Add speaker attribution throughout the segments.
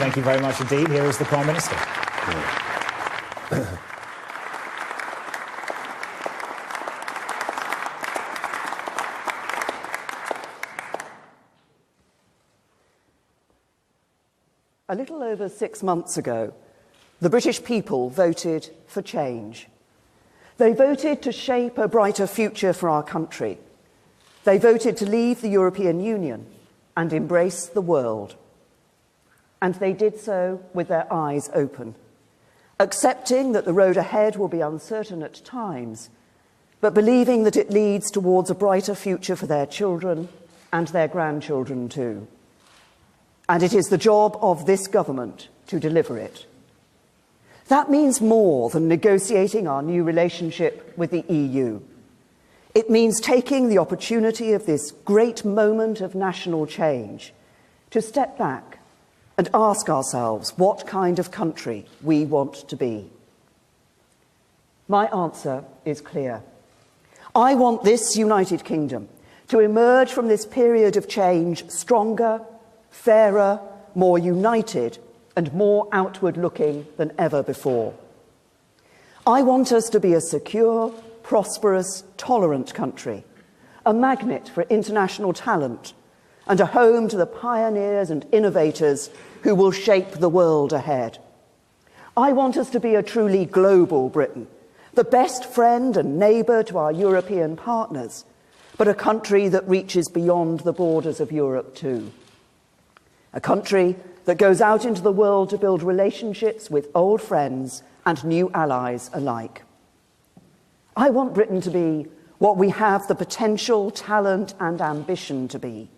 Speaker 1: Thank you very much indeed. Here is the Prime Minister.
Speaker 2: A little over 6 months ago, the British people voted for change. They voted to shape a brighter future for our country. They voted to leave the European Union and embrace the world. And they did so with their eyes open, accepting that the road ahead will be uncertain at times, but believing that it leads towards a brighter future for their children and their grandchildren too. And it is the job of this government to deliver it. That means more than negotiating our new relationship with the EU. It means taking the opportunity of this great moment of national change to step back and ask ourselves what kind of country we want to be. My answer is clear. I want this United Kingdom to emerge from this period of change stronger, fairer, more united, and more outward-looking than ever before. I want us to be a secure, prosperous, tolerant country, a magnet for international talent, and a home to the pioneers and innovators who will shape the world ahead. I want us to be a truly global Britain, the best friend and neighbour to our European partners, but a country that reaches beyond the borders of Europe too. A country that goes out into the world to build relationships with old friends and new allies alike. I want Britain to be what we have the potential, talent and ambition to be.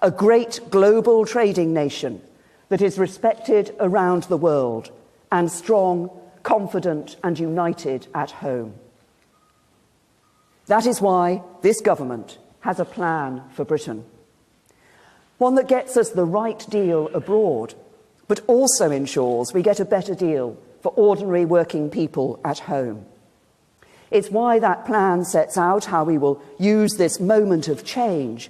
Speaker 2: A great global trading nation that is respected around the world and strong, confident and united at home. That is why this government has a plan for Britain. One that gets us the right deal abroad, but also ensures we get a better deal for ordinary working people at home. It's why that plan sets out how we will use this moment of change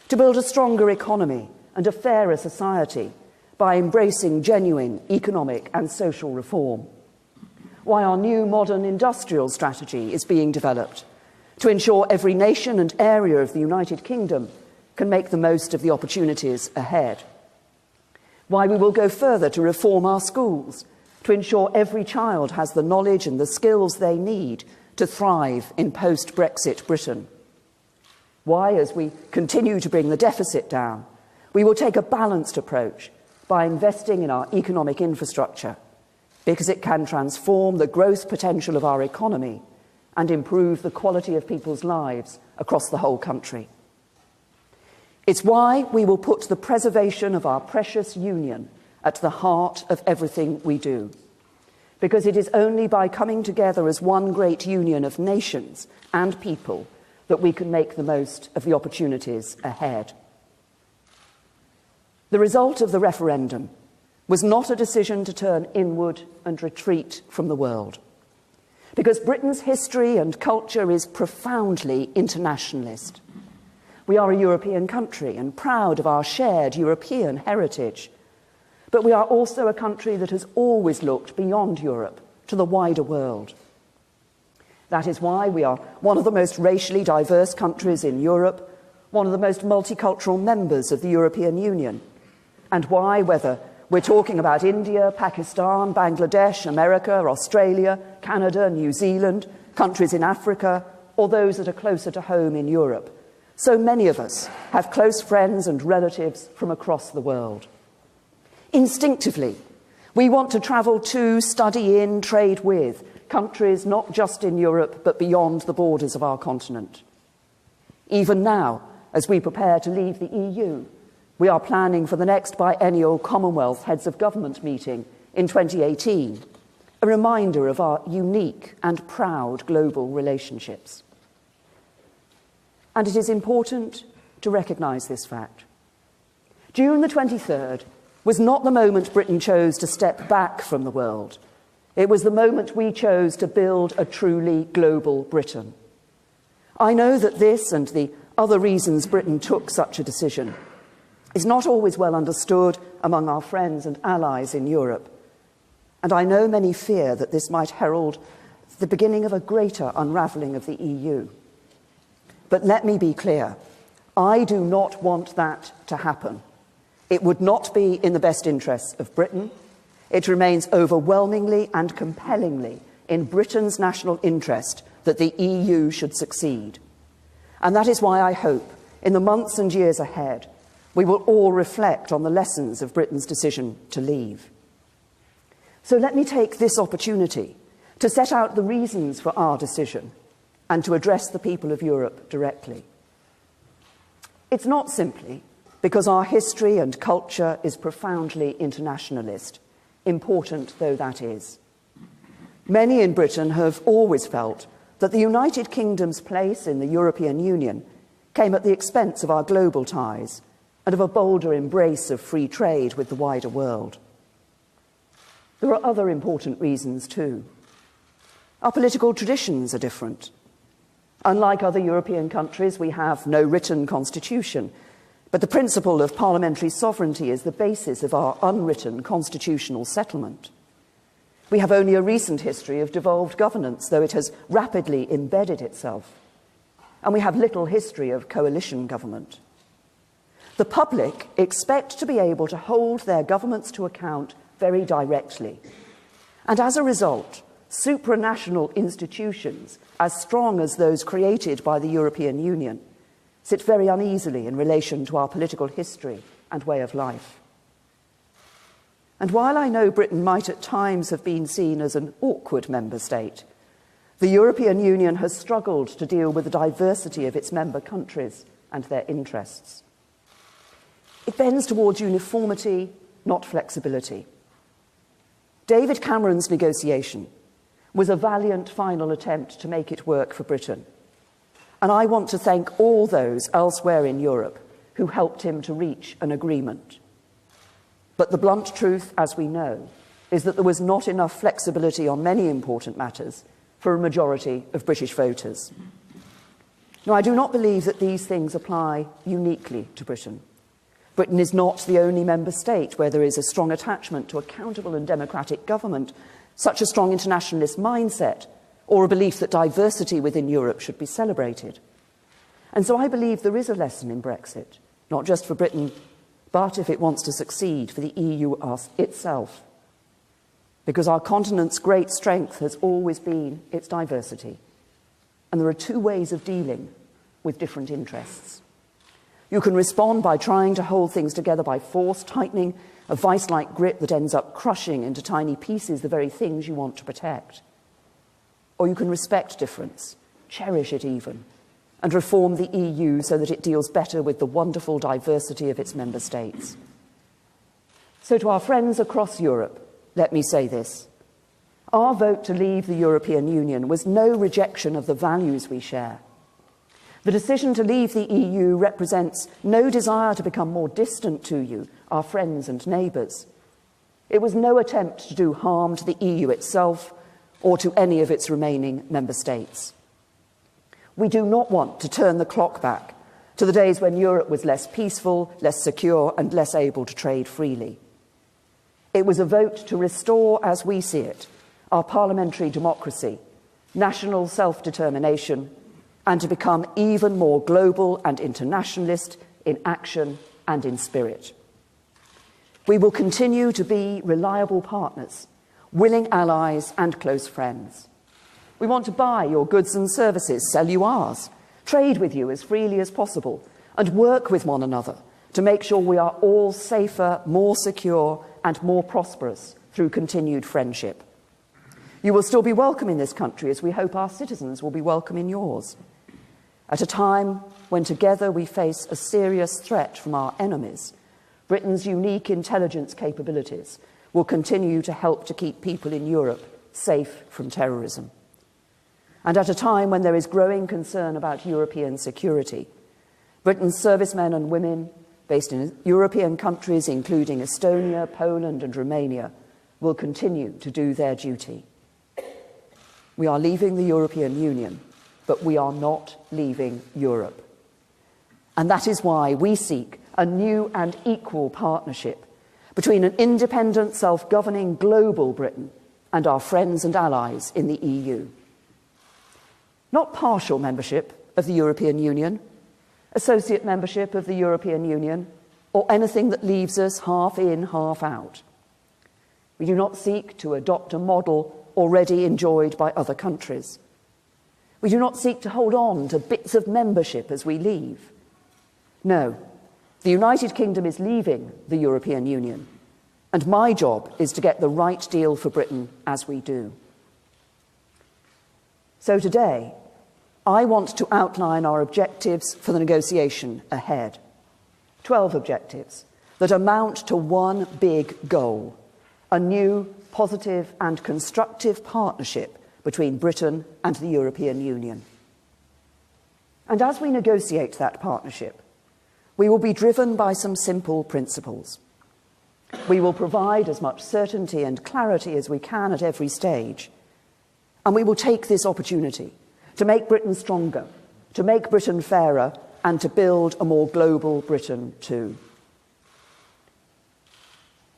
Speaker 2: to build a stronger economy and a fairer society by embracing genuine economic and social reform. Why our new modern industrial strategy is being developed to ensure every nation and area of the United Kingdom can make the most of the opportunities ahead. Why we will go further to reform our schools to ensure every child has the knowledge and the skills they need to thrive in post-Brexit Britain. Why, as we continue to bring the deficit down, we will take a balanced approach by investing in our economic infrastructure, because it can transform the growth potential of our economy and improve the quality of people's lives across the whole country. It's why we will put the preservation of our precious union at the heart of everything we do, because it is only by coming together as one great union of nations and people that we can make the most of the opportunities ahead. The result of the referendum was not a decision to turn inward and retreat from the world, because Britain's history and culture is profoundly internationalist. We are a European country and proud of our shared European heritage, but we are also a country that has always looked beyond Europe to the wider world. That is why we are one of the most racially diverse countries in Europe, one of the most multicultural members of the European Union, and why, whether we're talking about India, Pakistan, Bangladesh, America, Australia, Canada, New Zealand, countries in Africa, or those that are closer to home in Europe, so many of us have close friends and relatives from across the world. Instinctively, we want to travel to, study in, trade with countries not just in Europe but beyond the borders of our continent. Even now, as we prepare to leave the EU, we are planning for the next biennial Commonwealth Heads of Government meeting in 2018, a reminder of our unique and proud global relationships. And it is important to recognise this fact. June the 23rd was not the moment Britain chose to step back from the world. It was the moment we chose to build a truly global Britain. I know that this and the other reasons Britain took such a decision is not always well understood among our friends and allies in Europe. And I know many fear that this might herald the beginning of a greater unravelling of the EU. But let me be clear, I do not want that to happen. It would not be in the best interests of Britain. It remains overwhelmingly and compellingly in Britain's national interest that the EU should succeed. And that is why I hope, in the months and years ahead, we will all reflect on the lessons of Britain's decision to leave. So let me take this opportunity to set out the reasons for our decision and to address the people of Europe directly. It's not simply because our history and culture is profoundly internationalist, important though that is. Many in Britain have always felt that the United Kingdom's place in the European Union came at the expense of our global ties and of a bolder embrace of free trade with the wider world. There are other important reasons too. Our political traditions are different. Unlike other European countries, we have no written constitution, but the principle of parliamentary sovereignty is the basis of our unwritten constitutional settlement. We have only a recent history of devolved governance, though it has rapidly embedded itself. And we have little history of coalition government. The public expect to be able to hold their governments to account very directly. And as a result, supranational institutions, as strong as those created by the European Union, sit very uneasily in relation to our political history and way of life. And while I know Britain might at times have been seen as an awkward member state, the European Union has struggled to deal with the diversity of its member countries and their interests. It bends towards uniformity, not flexibility. David Cameron's negotiation was a valiant final attempt to make it work for Britain. And I want to thank all those elsewhere in Europe who helped him to reach an agreement. But the blunt truth, as we know, is that there was not enough flexibility on many important matters for a majority of British voters. Now, I do not believe that these things apply uniquely to Britain. Britain is not the only member state where there is a strong attachment to accountable and democratic government, such a strong internationalist mindset, or a belief that diversity within Europe should be celebrated. And so I believe there is a lesson in Brexit, not just for Britain, but if it wants to succeed, for the EU itself. Because our continent's great strength has always been its diversity. And there are two ways of dealing with different interests. You can respond by trying to hold things together by force, tightening a vice-like grip that ends up crushing into tiny pieces the very things you want to protect. Or you can respect difference, cherish it even, and reform the EU so that it deals better with the wonderful diversity of its member states. So to our friends across Europe, let me say this. Our vote to leave the European Union was no rejection of the values we share. The decision to leave the EU represents no desire to become more distant to you, our friends and neighbours. It was no attempt to do harm to the EU itself or to any of its remaining member states. We do not want to turn the clock back to the days when Europe was less peaceful, less secure, and less able to trade freely. It was a vote to restore, as we see it, our parliamentary democracy, national self-determination, and to become even more global and internationalist in action and in spirit. We will continue to be reliable partners, willing allies and close friends. We want to buy your goods and services, sell you ours, trade with you as freely as possible, and work with one another to make sure we are all safer, more secure, and more prosperous through continued friendship. You will still be welcome in this country, as we hope our citizens will be welcome in yours. At a time when together we face a serious threat from our enemies, Britain's unique intelligence capabilities will continue to help to keep people in Europe safe from terrorism. And at a time when there is growing concern about European security, Britain's servicemen and women based in European countries, including Estonia, Poland and Romania, will continue to do their duty. We are leaving the European Union, but we are not leaving Europe. And that is why we seek a new and equal partnership between an independent, self-governing global Britain and our friends and allies in the EU. Not partial membership of the European Union, associate membership of the European Union, or anything that leaves us half in, half out. We do not seek to adopt a model already enjoyed by other countries. We do not seek to hold on to bits of membership as we leave. No, the United Kingdom is leaving the European Union, and my job is to get the right deal for Britain as we do. So today, I want to outline our objectives for the negotiation ahead. 12 objectives that amount to one big goal: a new, positive and constructive partnership between Britain and the European Union. And as we negotiate that partnership, we will be driven by some simple principles. We will provide as much certainty and clarity as we can at every stage, and we will take this opportunity to make Britain stronger, to make Britain fairer, and to build a more global Britain too.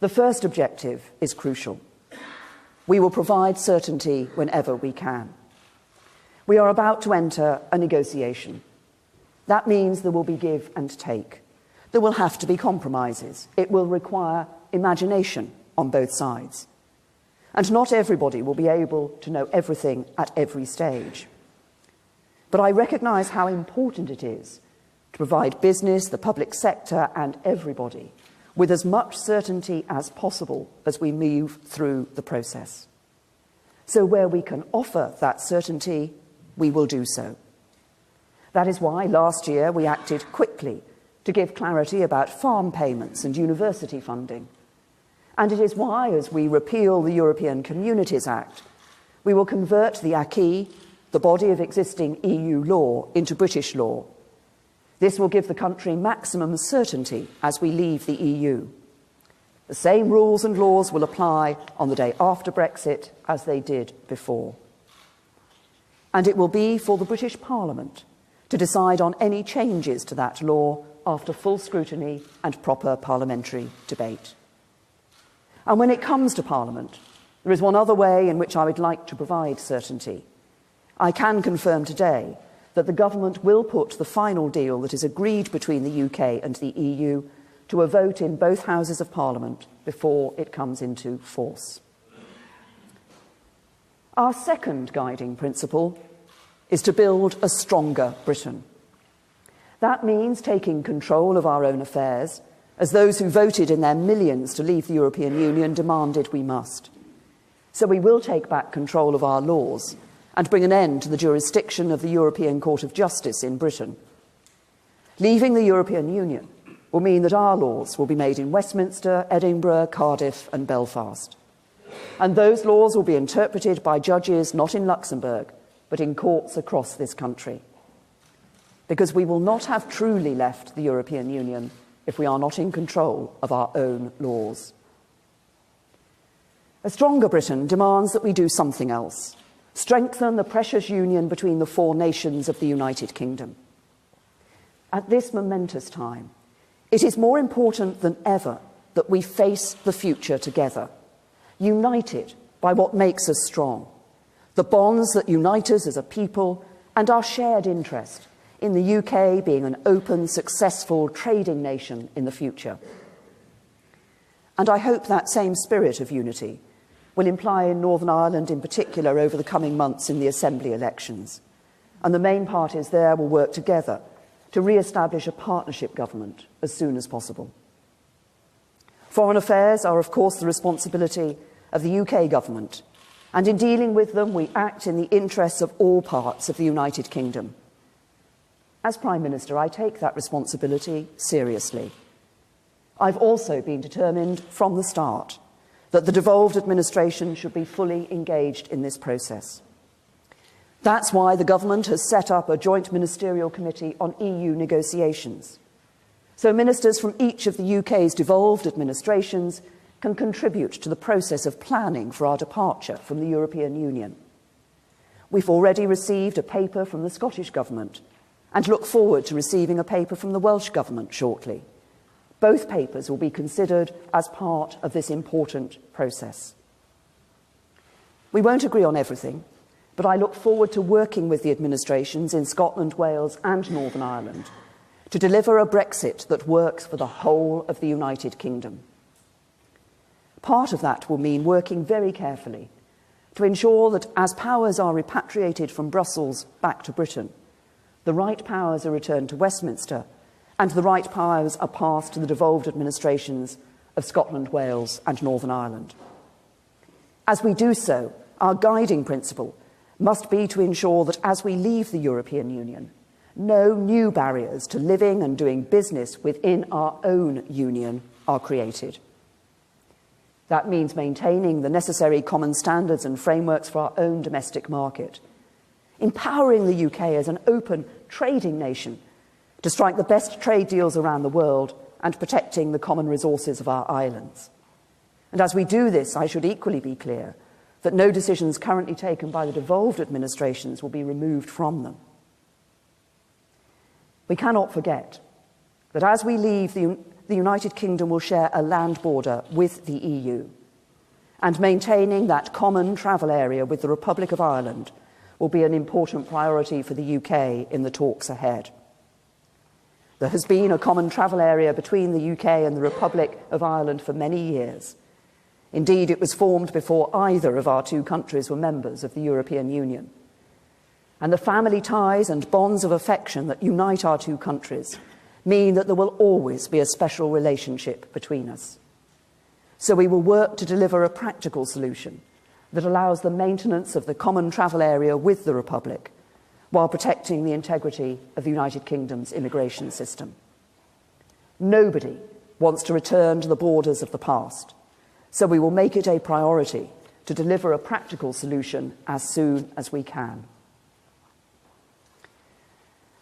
Speaker 2: The first objective is crucial. We will provide certainty whenever we can. We are about to enter a negotiation. That means there will be give and take. There will have to be compromises. It will require imagination on both sides. And not everybody will be able to know everything at every stage. But I recognise how important it is to provide business, the public sector, and everybody with as much certainty as possible as we move through the process. So where we can offer that certainty, we will do so. That is why last year we acted quickly to give clarity about farm payments and university funding. And it is why, as we repeal the European Communities Act, we will convert the acquis, the body of existing EU law, into British law. This will give the country maximum certainty as we leave the EU. The same rules and laws will apply on the day after Brexit as they did before. And it will be for the British Parliament to decide on any changes to that law after full scrutiny and proper parliamentary debate. And when it comes to Parliament, there is one other way in which I would like to provide certainty. I can confirm today that the government will put the final deal that is agreed between the UK and the EU to a vote in both Houses of Parliament before it comes into force. Our second guiding principle is to build a stronger Britain. That means taking control of our own affairs, as those who voted in their millions to leave the European Union demanded we must. So we will take back control of our laws and bring an end to the jurisdiction of the European Court of Justice in Britain. Leaving the European Union will mean that our laws will be made in Westminster, Edinburgh, Cardiff and Belfast. And those laws will be interpreted by judges not in Luxembourg, but in courts across this country. Because we will not have truly left the European Union if we are not in control of our own laws. A stronger Britain demands that we do something else. Strengthen the precious union between the four nations of the United Kingdom. At this momentous time, it is more important than ever that we face the future together, united by what makes us strong, the bonds that unite us as a people, and our shared interest in the UK being an open, successful trading nation in the future. And I hope that same spirit of unity will imply in Northern Ireland in particular over the coming months in the Assembly elections. And the main parties there will work together to re-establish a partnership government as soon as possible. Foreign affairs are, of course, the responsibility of the UK government, and in dealing with them, we act in the interests of all parts of the United Kingdom. As Prime Minister, I take that responsibility seriously. I've also been determined from the start that the devolved administration should be fully engaged in this process. That's why the government has set up a joint ministerial committee on EU negotiations. So ministers from each of the UK's devolved administrations can contribute to the process of planning for our departure from the European Union. We've already received a paper from the Scottish Government and look forward to receiving a paper from the Welsh Government shortly. Both papers will be considered as part of this important process. We won't agree on everything, but I look forward to working with the administrations in Scotland, Wales and Northern Ireland to deliver a Brexit that works for the whole of the United Kingdom. Part of that will mean working very carefully to ensure that as powers are repatriated from Brussels back to Britain, the right powers are returned to Westminster and the right powers are passed to the devolved administrations of Scotland, Wales and Northern Ireland. As we do so, our guiding principle must be to ensure that as we leave the European Union, no new barriers to living and doing business within our own union are created. That means maintaining the necessary common standards and frameworks for our own domestic market, empowering the UK as an open trading nation to strike the best trade deals around the world and protecting the common resources of our islands. And as we do this, I should equally be clear that no decisions currently taken by the devolved administrations will be removed from them. We cannot forget that as we leave, the United Kingdom will share a land border with the EU, and maintaining that common travel area with the Republic of Ireland will be an important priority for the UK in the talks ahead. There has been a common travel area between the UK and the Republic of Ireland for many years. Indeed, it was formed before either of our two countries were members of the European Union. And the family ties and bonds of affection that unite our two countries mean that there will always be a special relationship between us. So we will work to deliver a practical solution that allows the maintenance of the common travel area with the Republic while protecting the integrity of the United Kingdom's immigration system. Nobody wants to return to the borders of the past, so we will make it a priority to deliver a practical solution as soon as we can.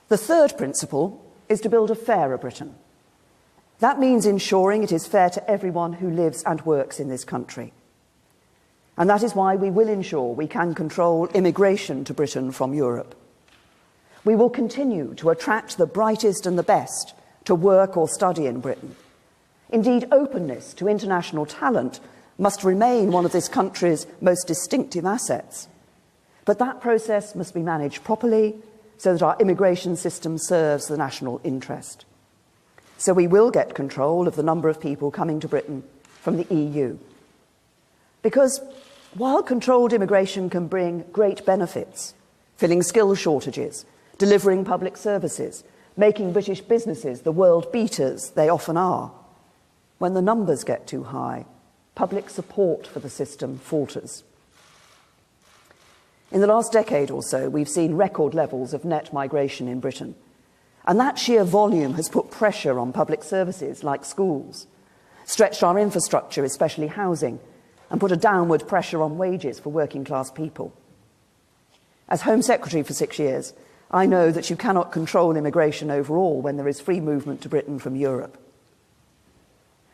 Speaker 2: The third principle is to build a fairer Britain. That means ensuring it is fair to everyone who lives and works in this country. And that is why we will ensure we can control immigration to Britain from Europe. We will continue to attract the brightest and the best to work or study in Britain. Indeed, openness to international talent must remain one of this country's most distinctive assets. But that process must be managed properly so that our immigration system serves the national interest. So we will get control of the number of people coming to Britain from the EU. Because while controlled immigration can bring great benefits, filling skill shortages, delivering public services, making British businesses the world beaters they often are, when the numbers get too high, public support for the system falters. In the last decade or so, we've seen record levels of net migration in Britain, and that sheer volume has put pressure on public services like schools, stretched our infrastructure, especially housing, and put a downward pressure on wages for working class people. As Home Secretary for 6 years, I know that you cannot control immigration overall when there is free movement to Britain from Europe.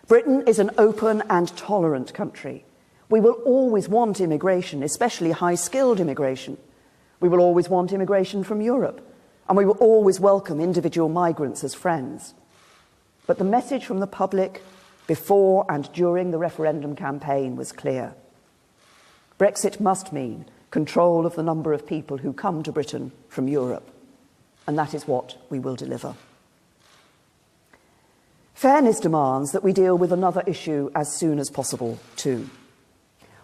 Speaker 2: Britain is an open and tolerant country. We will always want immigration, especially high-skilled immigration. We will always want immigration from Europe, and we will always welcome individual migrants as friends. But the message from the public before and during the referendum campaign was clear. Brexit must mean control of the number of people who come to Britain from Europe, and that is what we will deliver. Fairness demands that we deal with another issue as soon as possible too.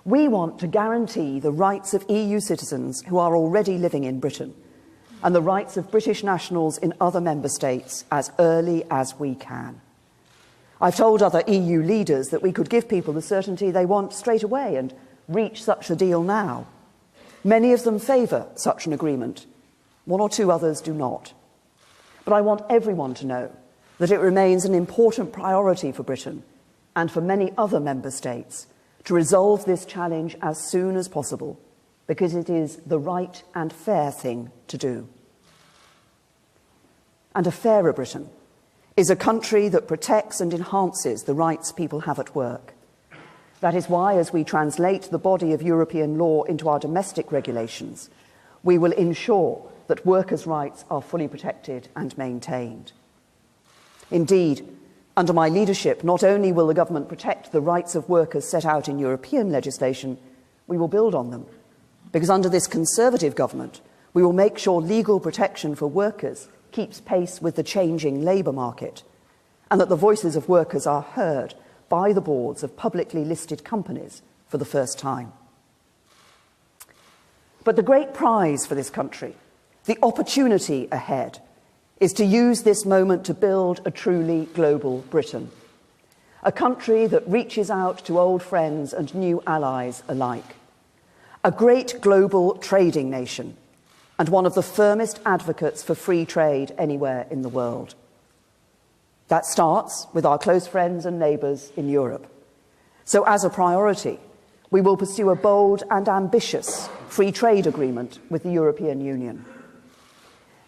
Speaker 2: We want to guarantee the rights of EU citizens who are already living in Britain and the rights of British nationals in other member states as early as we can. I've told other EU leaders that we could give people the certainty they want straight away and reach such a deal now. Many of them favour such an agreement. One or two others do not. But I want everyone to know that it remains an important priority for Britain and for many other member states to resolve this challenge as soon as possible, because it is the right and fair thing to do. And a fairer Britain is a country that protects and enhances the rights people have at work. That is why, as we translate the body of European law into our domestic regulations, we will ensure that workers' rights are fully protected and maintained. Indeed, Under my leadership, not only will the government protect the rights of workers set out in European legislation, we will build on them. Because under this Conservative government, we will make sure legal protection for workers keeps pace with the changing labour market, and that the voices of workers are heard by the boards of publicly listed companies for the first time. But the great prize for this country, the opportunity ahead, is to use this moment to build a truly global Britain, a country that reaches out to old friends and new allies alike, a great global trading nation, and one of the firmest advocates for free trade anywhere in the world. That starts with our close friends and neighbours in Europe. So as a priority, we will pursue a bold and ambitious free trade agreement with the European Union.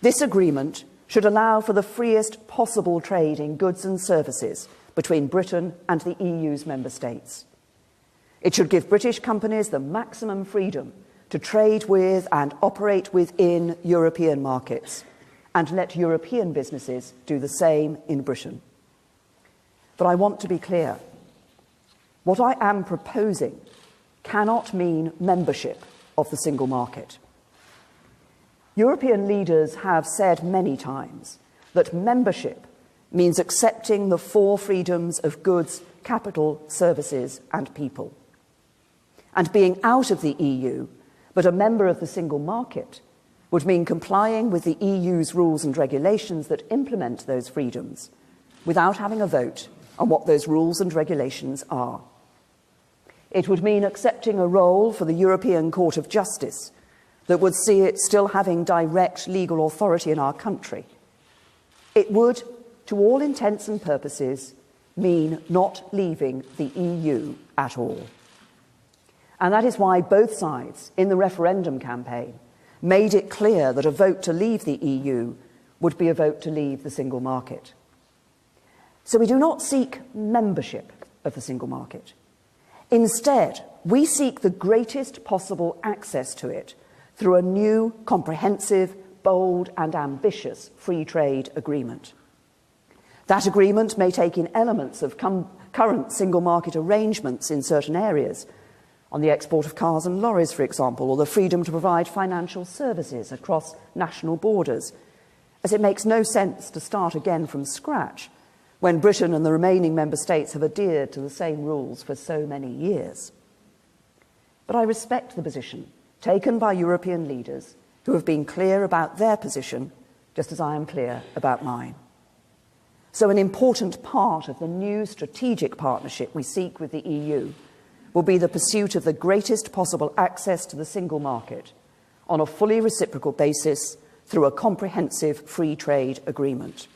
Speaker 2: This agreement should allow for the freest possible trade in goods and services between Britain and the EU's member states. It should give British companies the maximum freedom to trade with and operate within European markets, and let European businesses do the same in Britain. But I want to be clear. What I am proposing cannot mean membership of the single market. European leaders have said many times that membership means accepting the four freedoms of goods, capital, services, and people. And being out of the EU, but a member of the single market, would mean complying with the EU's rules and regulations that implement those freedoms without having a vote on what those rules and regulations are. It would mean accepting a role for the European Court of Justice that would see it still having direct legal authority in our country. It would, to all intents and purposes, mean not leaving the EU at all. And that is why both sides, in the referendum campaign, made it clear that a vote to leave the EU would be a vote to leave the single market. So we do not seek membership of the single market. Instead, we seek the greatest possible access to it through a new, comprehensive, bold and ambitious free trade agreement. That agreement may take in elements of current single market arrangements in certain areas, on the export of cars and lorries, for example, or the freedom to provide financial services across national borders, as it makes no sense to start again from scratch when Britain and the remaining member states have adhered to the same rules for so many years. But I respect the position taken by European leaders who have been clear about their position, just as I am clear about mine. So an important part of the new strategic partnership we seek with the EU will be the pursuit of the greatest possible access to the single market on a fully reciprocal basis through a comprehensive free trade agreement.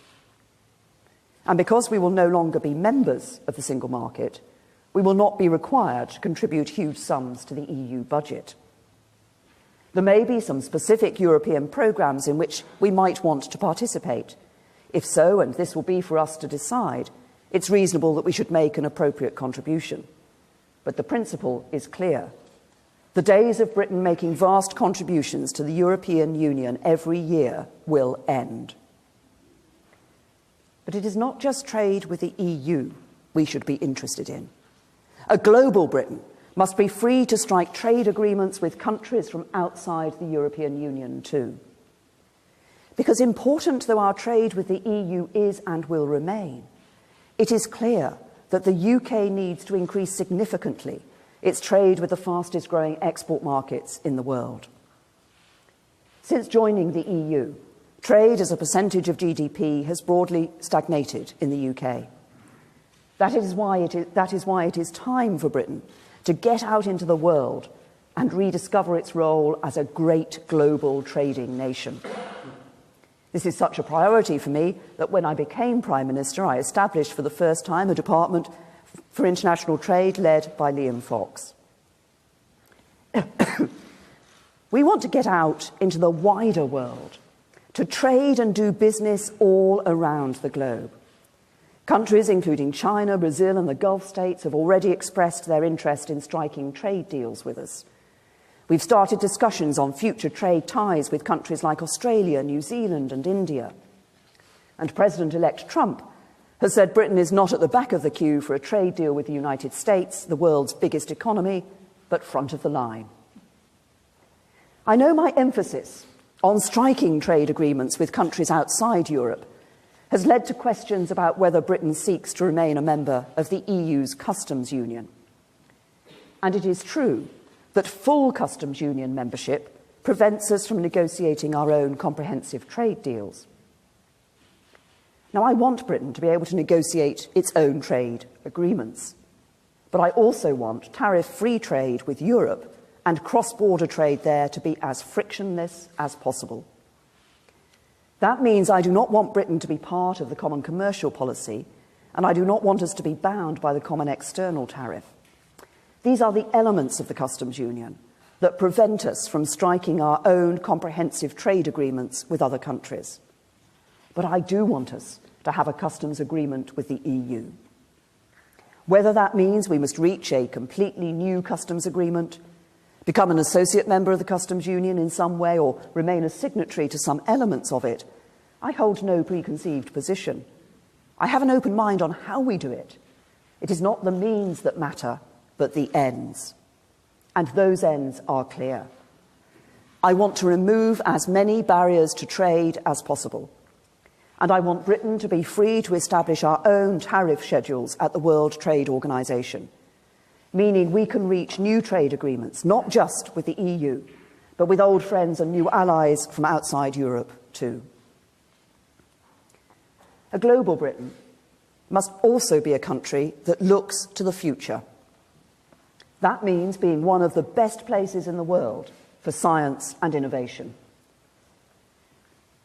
Speaker 2: And because we will no longer be members of the single market, we will not be required to contribute huge sums to the EU budget. There may be some specific European programmes in which we might want to participate. If so, and this will be for us to decide, it's reasonable that we should make an appropriate contribution. But the principle is clear. The days of Britain making vast contributions to the European Union every year will end. But it is not just trade with the EU we should be interested in. A global Britain must be free to strike trade agreements with countries from outside the European Union too. Because important though our trade with the EU is and will remain, it is clear that the UK needs to increase significantly its trade with the fastest growing export markets in the world. Since joining the EU, trade as a percentage of GDP has broadly stagnated in the UK. That is why it is time for Britain to get out into the world and rediscover its role as a great global trading nation. This is such a priority for me that when I became Prime Minister, I established for the first time a Department for International Trade led by Liam Fox. We want to get out into the wider world, to trade and do business all around the globe. Countries including China, Brazil and the Gulf states have already expressed their interest in striking trade deals with us. We've started discussions on future trade ties with countries like Australia, New Zealand and India. And President-elect Trump has said Britain is not at the back of the queue for a trade deal with the United States, the world's biggest economy, but front of the line. I know my emphasis on striking trade agreements with countries outside Europe has led to questions about whether Britain seeks to remain a member of the EU's customs union. And it is true that full customs union membership prevents us from negotiating our own comprehensive trade deals. Now, I want Britain to be able to negotiate its own trade agreements, but I also want tariff-free trade with Europe and cross-border trade there to be as frictionless as possible. That means I do not want Britain to be part of the common commercial policy, and I do not want us to be bound by the common external tariff. These are the elements of the customs union that prevent us from striking our own comprehensive trade agreements with other countries. But I do want us to have a customs agreement with the EU. Whether that means we must reach a completely new customs agreement, become an associate member of the customs union in some way, or remain a signatory to some elements of it, I hold no preconceived position. I have an open mind on how we do it. It is not the means that matter, but the ends. And those ends are clear. I want to remove as many barriers to trade as possible. And I want Britain to be free to establish our own tariff schedules at the World Trade Organization, meaning we can reach new trade agreements, not just with the EU, but with old friends and new allies from outside Europe too. A global Britain must also be a country that looks to the future. That means being one of the best places in the world for science and innovation.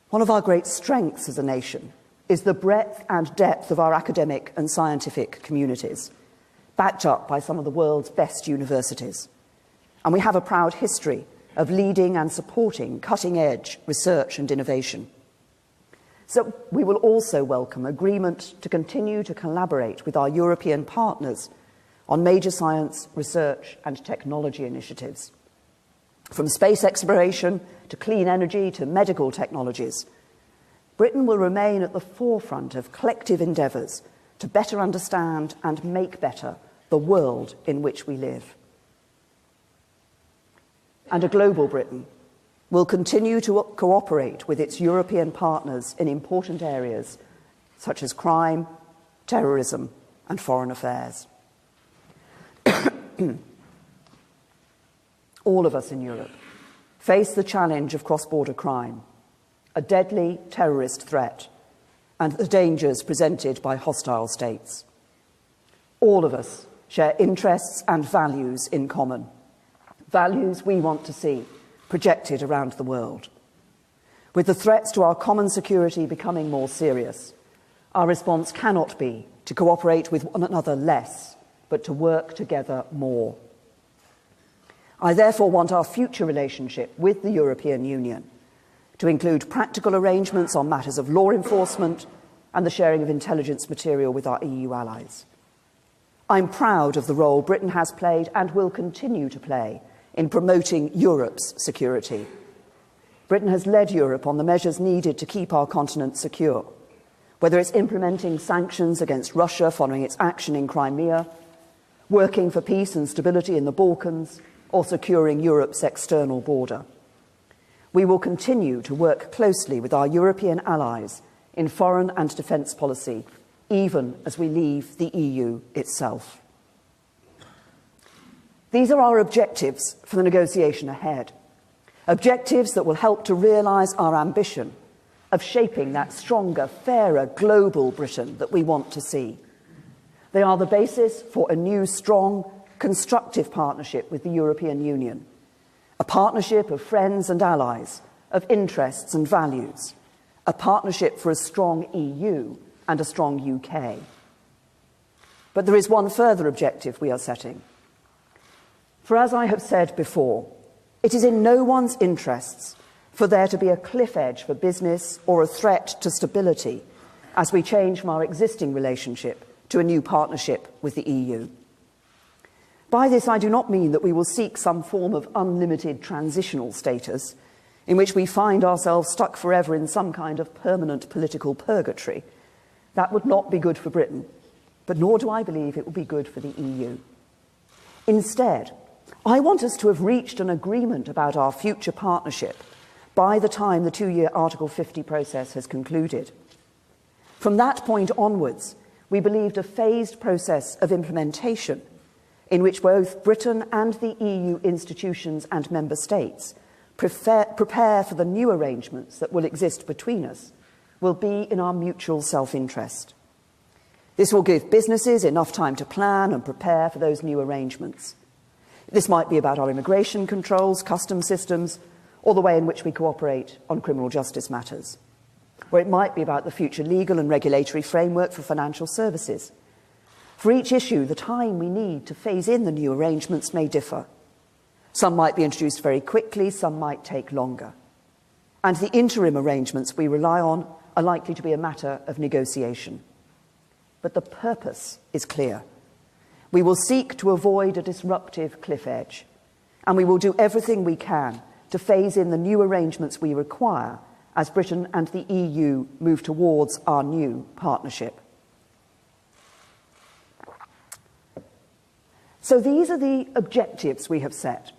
Speaker 2: One of our great strengths as a nation is the breadth and depth of our academic and scientific communities, backed up by some of the world's best universities. And we have a proud history of leading and supporting cutting-edge research and innovation. So we will also welcome agreement to continue to collaborate with our European partners on major science, research and technology initiatives. From space exploration to clean energy to medical technologies, Britain will remain at the forefront of collective endeavours to better understand and make better the world in which we live. And a global Britain will continue to cooperate with its European partners in important areas such as crime, terrorism and foreign affairs. All of us in Europe face the challenge of cross-border crime, a deadly terrorist threat, and the dangers presented by hostile states. All of us share interests and values in common, values we want to see projected around the world. With the threats to our common security becoming more serious, our response cannot be to cooperate with one another less, but to work together more. I therefore want our future relationship with the European Union to include practical arrangements on matters of law enforcement and the sharing of intelligence material with our EU allies. I'm proud of the role Britain has played and will continue to play in promoting Europe's security. Britain has led Europe on the measures needed to keep our continent secure, whether it's implementing sanctions against Russia following its action in Crimea, working for peace and stability in the Balkans, or securing Europe's external border. We will continue to work closely with our European allies in foreign and defence policy, even as we leave the EU itself. These are our objectives for the negotiation ahead, objectives that will help to realise our ambition of shaping that stronger, fairer, global Britain that we want to see. They are the basis for a new, strong, constructive partnership with the European Union, a partnership of friends and allies, of interests and values, a partnership for a strong EU and a strong UK. But there is one further objective we are setting. For as I have said before, it is in no one's interests for there to be a cliff edge for business or a threat to stability as we change from our existing relationship to a new partnership with the EU. By this, I do not mean that we will seek some form of unlimited transitional status in which we find ourselves stuck forever in some kind of permanent political purgatory. That would not be good for Britain, but nor do I believe it will be good for the EU. Instead, I want us to have reached an agreement about our future partnership by the time the two-year Article 50 process has concluded. From that point onwards, we believed a phased process of implementation in which both Britain and the EU institutions and member states prepare for the new arrangements that will exist between us will be in our mutual self-interest. This will give businesses enough time to plan and prepare for those new arrangements. This might be about our immigration controls, customs systems, or the way in which we cooperate on criminal justice matters. Or it might be about the future legal and regulatory framework for financial services. For each issue, the time we need to phase in the new arrangements may differ. Some might be introduced very quickly, some might take longer. And the interim arrangements we rely on are likely to be a matter of negotiation. But the purpose is clear. We will seek to avoid a disruptive cliff edge, and we will do everything we can to phase in the new arrangements we require as Britain and the EU move towards our new partnership. So these are the objectives we have set.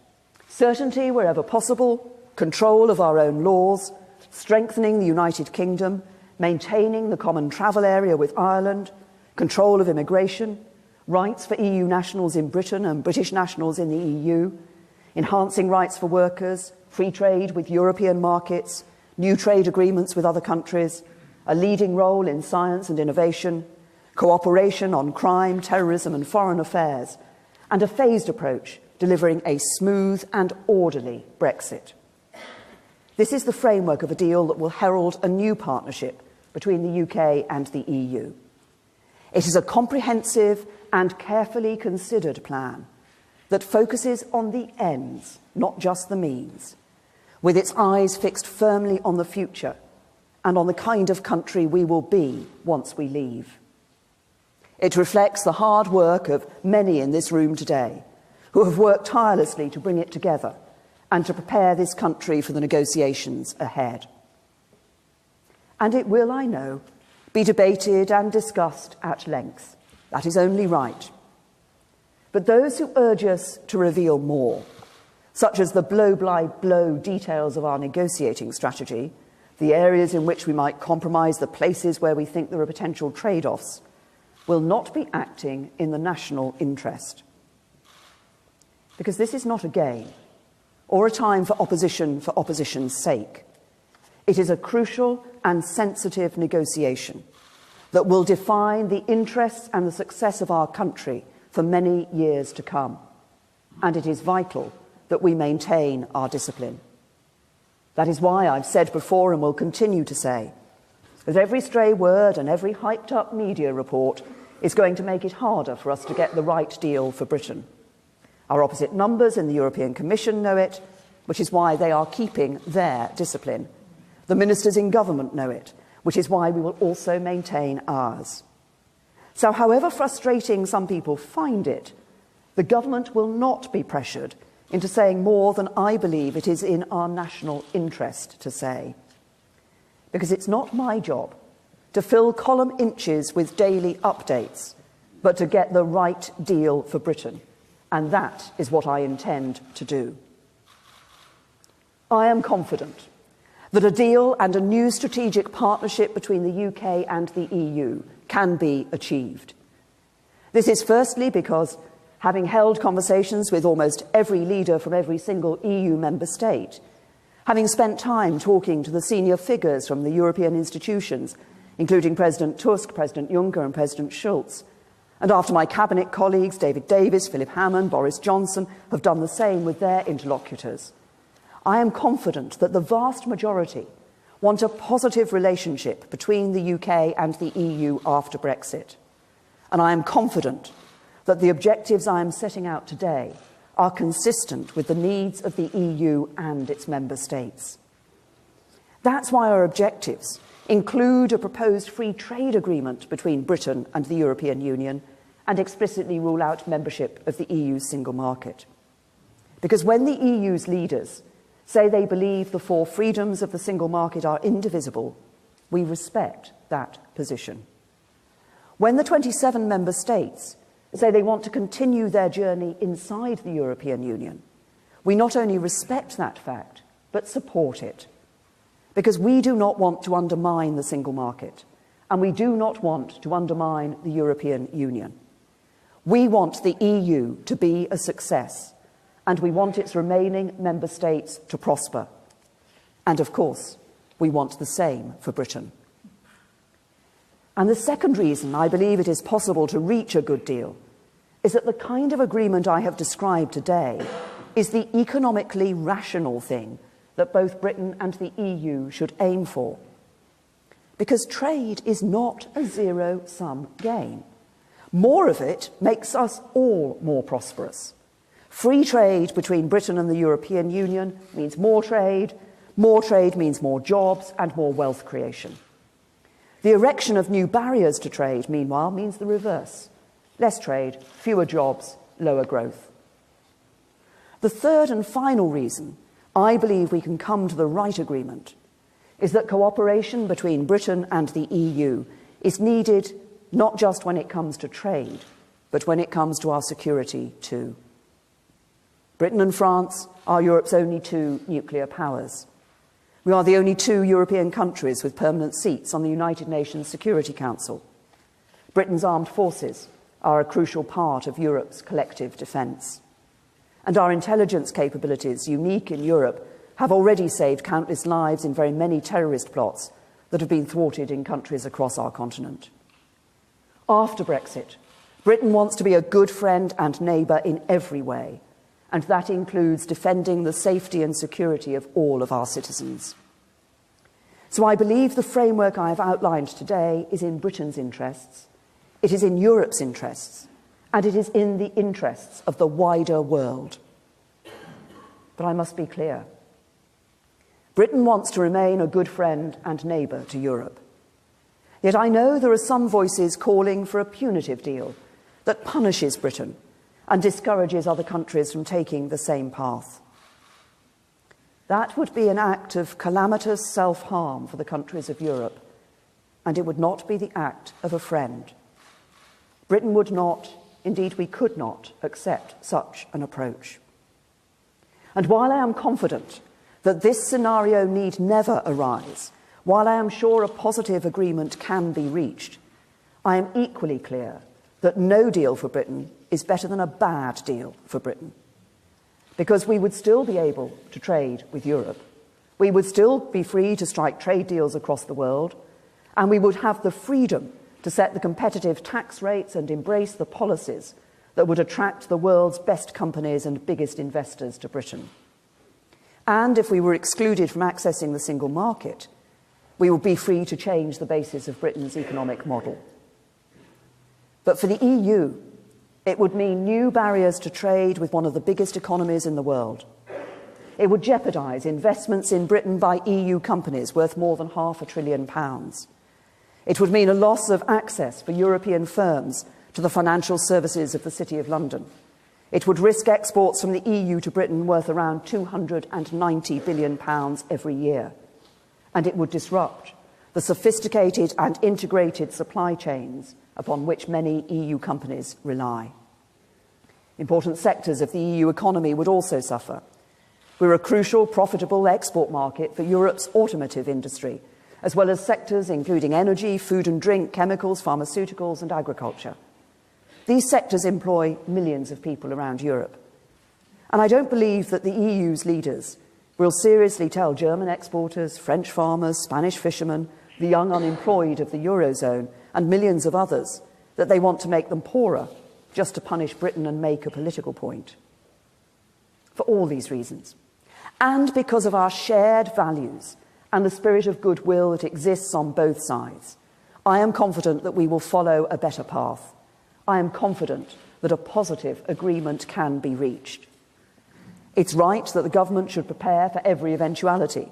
Speaker 2: Certainty wherever possible, control of our own laws, strengthening the United Kingdom, maintaining the common travel area with Ireland, control of immigration, rights for EU nationals in Britain and British nationals in the EU, enhancing rights for workers, free trade with European markets, new trade agreements with other countries, a leading role in science and innovation, cooperation on crime, terrorism and foreign affairs, and a phased approach delivering a smooth and orderly Brexit. This is the framework of a deal that will herald a new partnership between the UK and the EU. It is a comprehensive and carefully considered plan that focuses on the ends, not just the means, with its eyes fixed firmly on the future and on the kind of country we will be once we leave. It reflects the hard work of many in this room today who have worked tirelessly to bring it together and to prepare this country for the negotiations ahead. And it will, I know, be debated and discussed at length. That is only right. But those who urge us to reveal more, such as the blow-by-blow details of our negotiating strategy, the areas in which we might compromise, the places where we think there are potential trade-offs, will not be acting in the national interest. Because this is not a game or a time for opposition's sake. It is a crucial and sensitive negotiation that will define the interests and the success of our country for many years to come. And it is vital that we maintain our discipline. That is why I've said before and will continue to say that every stray word and every hyped-up media report is going to make it harder for us to get the right deal for Britain. Our opposite numbers in the European Commission know it, which is why they are keeping their discipline. The ministers in government know it, which is why we will also maintain ours. So however frustrating some people find it, the government will not be pressured into saying more than I believe it is in our national interest to say. Because it's not my job to fill column inches with daily updates, but to get the right deal for Britain. And that is what I intend to do. I am confident that a deal and a new strategic partnership between the UK and the EU can be achieved. This is firstly because, having held conversations with almost every leader from every single EU member state, having spent time talking to the senior figures from the European institutions, including President Tusk, President Juncker and President Schulz, and after my cabinet colleagues David Davis, Philip Hammond, Boris Johnson have done the same with their interlocutors, I am confident that the vast majority want a positive relationship between the UK and the EU after Brexit. And I am confident that the objectives I am setting out today are consistent with the needs of the EU and its member states. That's why our objectives include a proposed free trade agreement between Britain and the European Union and explicitly rule out membership of the EU's single market. Because when the EU's leaders say they believe the four freedoms of the single market are indivisible, we respect that position. When the 27 member states say they want to continue their journey inside the European Union, we not only respect that fact, but support it. Because we do not want to undermine the single market, and we do not want to undermine the European Union. We want the EU to be a success, and we want its remaining member states to prosper. And of course, we want the same for Britain. And the second reason I believe it is possible to reach a good deal is that the kind of agreement I have described today is the economically rational thing that both Britain and the EU should aim for. Because trade is not a zero-sum game. More of it makes us all more prosperous. Free trade between Britain and the European Union means more trade means more jobs and more wealth creation. The erection of new barriers to trade, meanwhile, means the reverse. Less trade, fewer jobs, lower growth. The third and final reason I believe we can come to the right agreement is that cooperation between Britain and the EU is needed not just when it comes to trade, but when it comes to our security too. Britain and France are Europe's only two nuclear powers. We are the only two European countries with permanent seats on the United Nations Security Council. Britain's armed forces are a crucial part of Europe's collective defence. And our intelligence capabilities, unique in Europe, have already saved countless lives in very many terrorist plots that have been thwarted in countries across our continent. After Brexit, Britain wants to be a good friend and neighbour in every way, and that includes defending the safety and security of all of our citizens. So I believe the framework I have outlined today is in Britain's interests, it is in Europe's interests, and it is in the interests of the wider world. But I must be clear. Britain wants to remain a good friend and neighbour to Europe. Yet I know there are some voices calling for a punitive deal that punishes Britain and discourages other countries from taking the same path. That would be an act of calamitous self-harm for the countries of Europe, and it would not be the act of a friend. Britain would not, indeed we could not, accept such an approach. And while I am confident that this scenario need never arise, while I am sure a positive agreement can be reached, I am equally clear that no deal for Britain is better than a bad deal for Britain. Because we would still be able to trade with Europe, we would still be free to strike trade deals across the world, and we would have the freedom to set the competitive tax rates and embrace the policies that would attract the world's best companies and biggest investors to Britain. And if we were excluded from accessing the single market, we would be free to change the basis of Britain's economic model. But for the EU, it would mean new barriers to trade with one of the biggest economies in the world. It would jeopardise investments in Britain by EU companies worth more than £500 billion. It would mean a loss of access for European firms to the financial services of the City of London. It would risk exports from the EU to Britain worth around £290 billion every year. And it would disrupt the sophisticated and integrated supply chains upon which many EU companies rely. Important sectors of the EU economy would also suffer. We're a crucial, profitable export market for Europe's automotive industry, as well as sectors including energy, food and drink, chemicals, pharmaceuticals and agriculture. These sectors employ millions of people around Europe. And I don't believe that the EU's leaders will seriously tell German exporters, French farmers, Spanish fishermen, the young unemployed of the Eurozone, and millions of others that they want to make them poorer just to punish Britain and make a political point. For all these reasons, and because of our shared values and the spirit of goodwill that exists on both sides, I am confident that we will follow a better path. I am confident that a positive agreement can be reached. It's right that the government should prepare for every eventuality,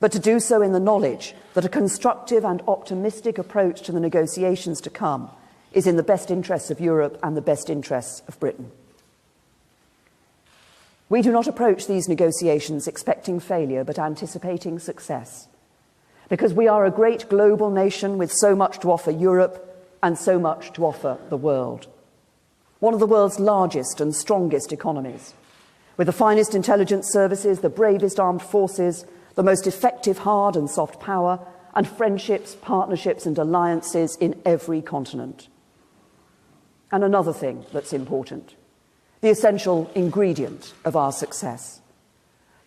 Speaker 2: but to do so in the knowledge that a constructive and optimistic approach to the negotiations to come is in the best interests of Europe and the best interests of Britain. We do not approach these negotiations expecting failure, but anticipating success, because we are a great global nation with so much to offer Europe and so much to offer the world. One of the world's largest and strongest economies, with the finest intelligence services, the bravest armed forces, the most effective hard and soft power, and friendships, partnerships and alliances in every continent. And another thing that's important, the essential ingredient of our success,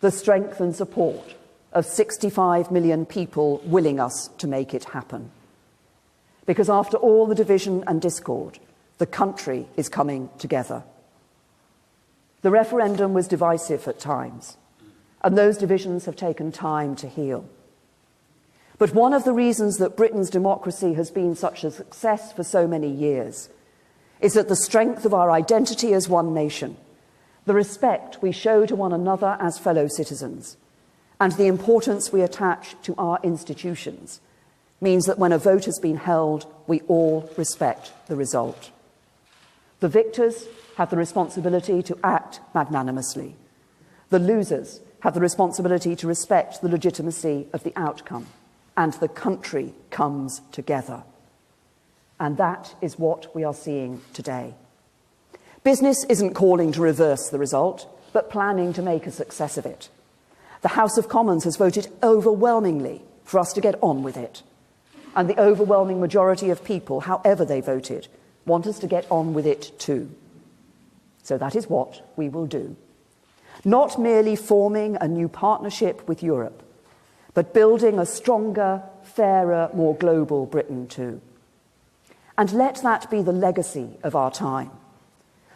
Speaker 2: the strength and support of 65 million people willing us to make it happen. Because after all the division and discord, the country is coming together. The referendum was divisive at times, and those divisions have taken time to heal. But one of the reasons that Britain's democracy has been such a success for so many years is that the strength of our identity as one nation, the respect we show to one another as fellow citizens, and the importance we attach to our institutions means that when a vote has been held, we all respect the result. The victors have the responsibility to act magnanimously. The losers have the responsibility to respect the legitimacy of the outcome. And the country comes together. And that is what we are seeing today. Business isn't calling to reverse the result, but planning to make a success of it. The House of Commons has voted overwhelmingly for us to get on with it. And the overwhelming majority of people, however they voted, want us to get on with it too. So that is what we will do. Not merely forming a new partnership with Europe, but building a stronger, fairer, more global Britain too. And let that be the legacy of our time,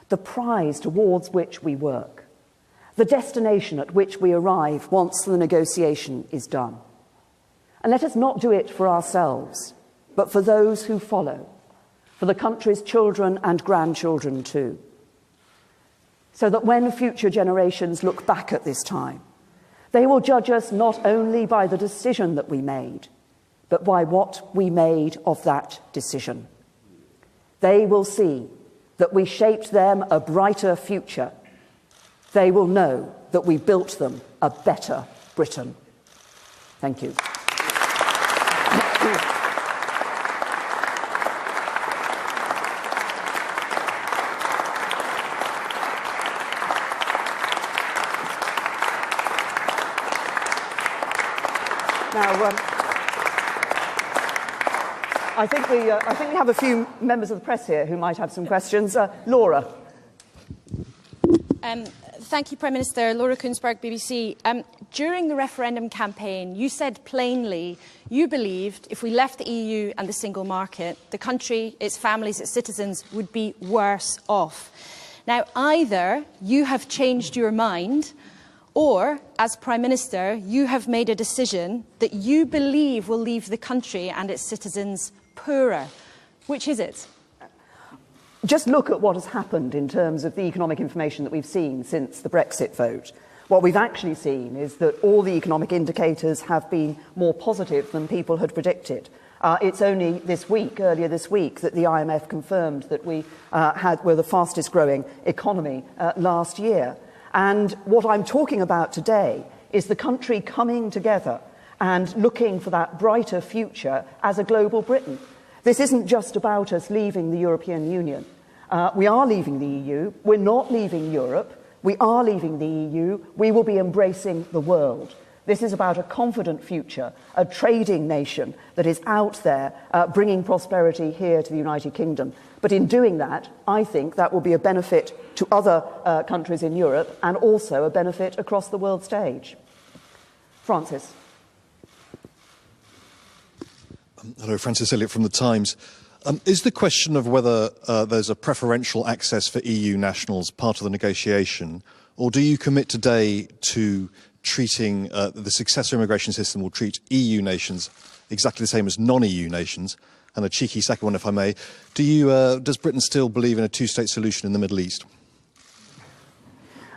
Speaker 2: the prize towards which we work, the destination at which we arrive once the negotiation is done. And let us not do it for ourselves, but for those who follow, for the country's children and grandchildren too. So that when future generations look back at this time, they will judge us not only by the decision that we made, but by what we made of that decision. They will see that we shaped them a brighter future. They will know that we built them a better Britain. Thank you. Now, I think we have a few members of the press here who might have some questions. Laura.
Speaker 3: Thank you, Prime Minister. Laura Koonsberg, BBC. During the referendum campaign, you said plainly you believed if we left the EU and the single market, the country, its families, its citizens would be worse off. Now, either you have changed your mind, or, as Prime Minister, you have made a decision that you believe will leave the country and its citizens poorer. Which is it?
Speaker 2: Just look at what has happened in terms of the economic information that we've seen since the Brexit vote. What we've actually seen is that all the economic indicators have been more positive than people had predicted. It's only earlier this week, that the IMF confirmed that we were the fastest growing economy last year. And what I'm talking about today is the country coming together and looking for that brighter future as a global Britain. This isn't just about us leaving the European Union. We are leaving the EU. We're not leaving Europe. We are leaving the EU. We will be embracing the world. This is about a confident future, a trading nation that is out there bringing prosperity here to the United Kingdom. But in doing that, I think that will be a benefit to other countries in Europe and also a benefit across the world stage. Francis.
Speaker 4: Hello, Francis Elliott from The Times. Is the question of whether there's a preferential access for EU nationals part of the negotiation, or do you commit today to treating the successor immigration system will treat EU nations exactly the same as non-EU nations? And a cheeky second one, if I may. Does Britain still believe in a two-state solution in the Middle East?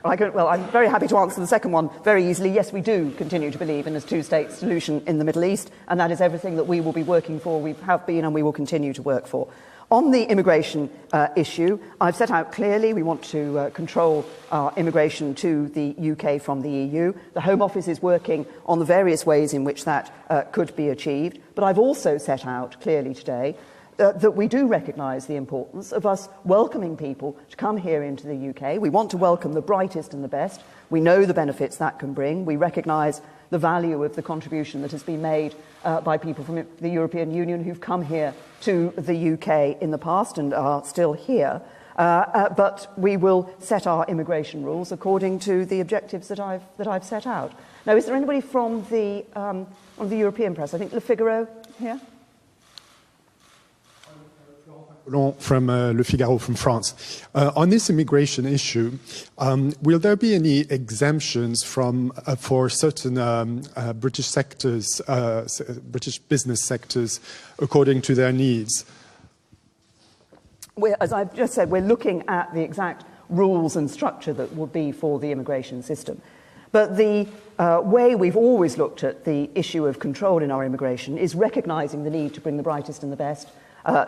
Speaker 2: Well, I'm very happy to answer the second one very easily. Yes, we do continue to believe in a two-state solution in the Middle East, and that is everything that we will be working for, we have been, and we will continue to work for. On the immigration issue, I've set out clearly we want to control our immigration to the UK from the EU. The Home Office is working on the various ways in which that could be achieved. But I've also set out clearly today that we do recognise the importance of us welcoming people to come here into the UK. We want to welcome the brightest and the best. We know the benefits that can bring. We recognise the value of the contribution that has been made by people from the European Union who've come here to the UK in the past and are still here. But we will set our immigration rules according to the objectives that I've set out. Now, is there anybody from the European press? I think Le Figaro here.
Speaker 5: From Le Figaro from France. On this immigration issue, will there be any exemptions for certain British sectors, British business sectors, according to their needs?
Speaker 2: As I've just said, we're looking at the exact rules and structure that will be for the immigration system. But the way we've always looked at the issue of control in our immigration is recognising the need to bring the brightest and the best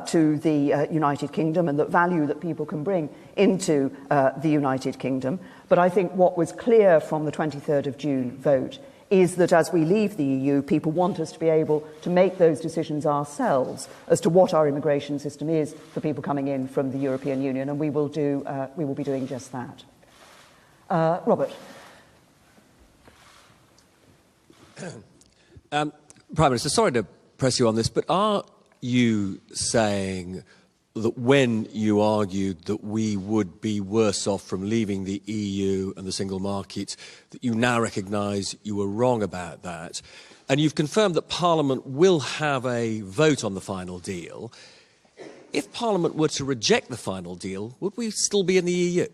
Speaker 2: to the United Kingdom and the value that people can bring into the United Kingdom. But I think what was clear from the 23rd of June vote is that as we leave the EU, people want us to be able to make those decisions ourselves as to what our immigration system is for people coming in from the European Union, and we will be doing just that. Robert.
Speaker 6: Prime Minister, sorry to press you on this, but are you saying that when you argued that we would be worse off from leaving the EU and the single market, that you now recognise you were wrong about that? And you've confirmed that Parliament will have a vote on the final deal. If Parliament were to reject the final deal, would we still be in the EU?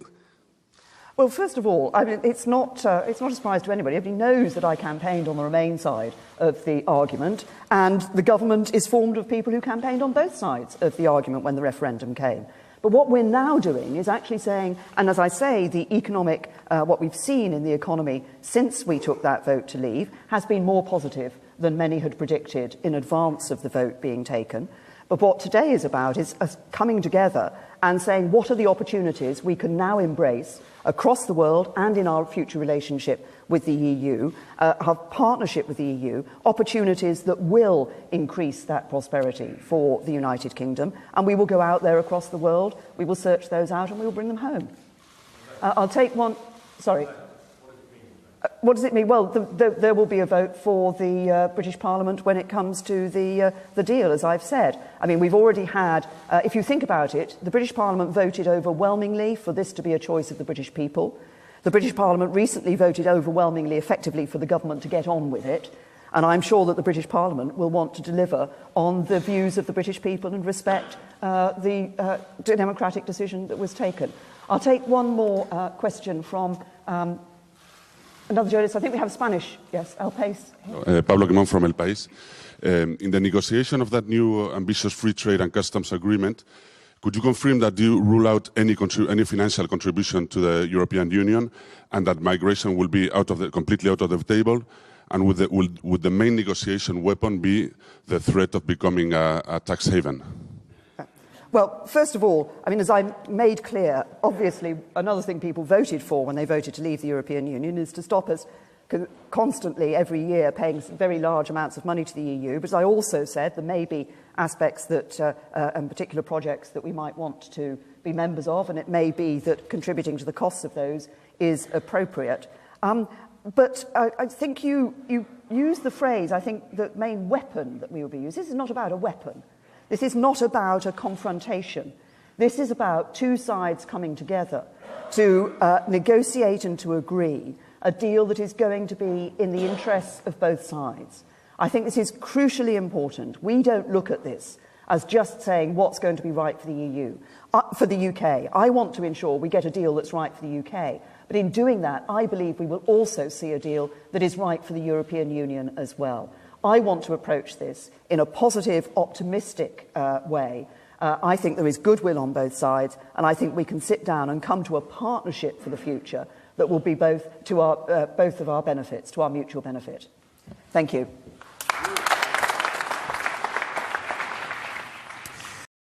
Speaker 2: Well, first of all, I mean, it's not a surprise to anybody. Everybody knows that I campaigned on the Remain side of the argument, and the government is formed of people who campaigned on both sides of the argument when the referendum came. But what we're now doing is actually saying, and as I say, the economic, what we've seen in the economy since we took that vote to leave has been more positive than many had predicted in advance of the vote being taken. But what today is about is us coming together and saying what are the opportunities we can now embrace across the world and in our future relationship with the EU, our partnership with the EU, opportunities that will increase that prosperity for the United Kingdom. And we will go out there across the world, we will search those out and we will bring them home. I'll take one, sorry. What does it mean? Well, there will be a vote for the British Parliament when it comes to the deal, as I've said. I mean, we've already had, if you think about it, the British Parliament voted overwhelmingly for this to be a choice of the British people. The British Parliament recently voted overwhelmingly, effectively, for the government to get on with it. And I'm sure that the British Parliament will want to deliver on the views of the British people and respect the democratic decision that was taken. I'll take one more question from another journalist. I think we have Spanish. Yes, El País.
Speaker 7: Pablo Quimón from El País. In the negotiation of that new ambitious free trade and customs agreement, could you confirm that you rule out any financial contribution to the European Union and that migration will be completely out of the table? And would the main negotiation weapon be the threat of becoming a tax haven?
Speaker 2: Well, first of all, I mean, as I made clear, obviously another thing people voted for when they voted to leave the European Union is to stop us constantly every year paying very large amounts of money to the EU. But as I also said, there may be aspects that and particular projects that we might want to be members of, and it may be that contributing to the costs of those is appropriate. But I think you use the phrase, I think the main weapon that we will be using. This is not about a weapon. This is not about a confrontation. This is about two sides coming together to negotiate and to agree a deal that is going to be in the interests of both sides. I think this is crucially important. We don't look at this as just saying what's going to be right for the EU, for the UK. I want to ensure we get a deal that's right for the UK. But in doing that, I believe we will also see a deal that is right for the European Union as well. I want to approach this in a positive, optimistic way. I think there is goodwill on both sides, and I think we can sit down and come to a partnership for the future that will be both of our benefits, to our mutual benefit. Thank you.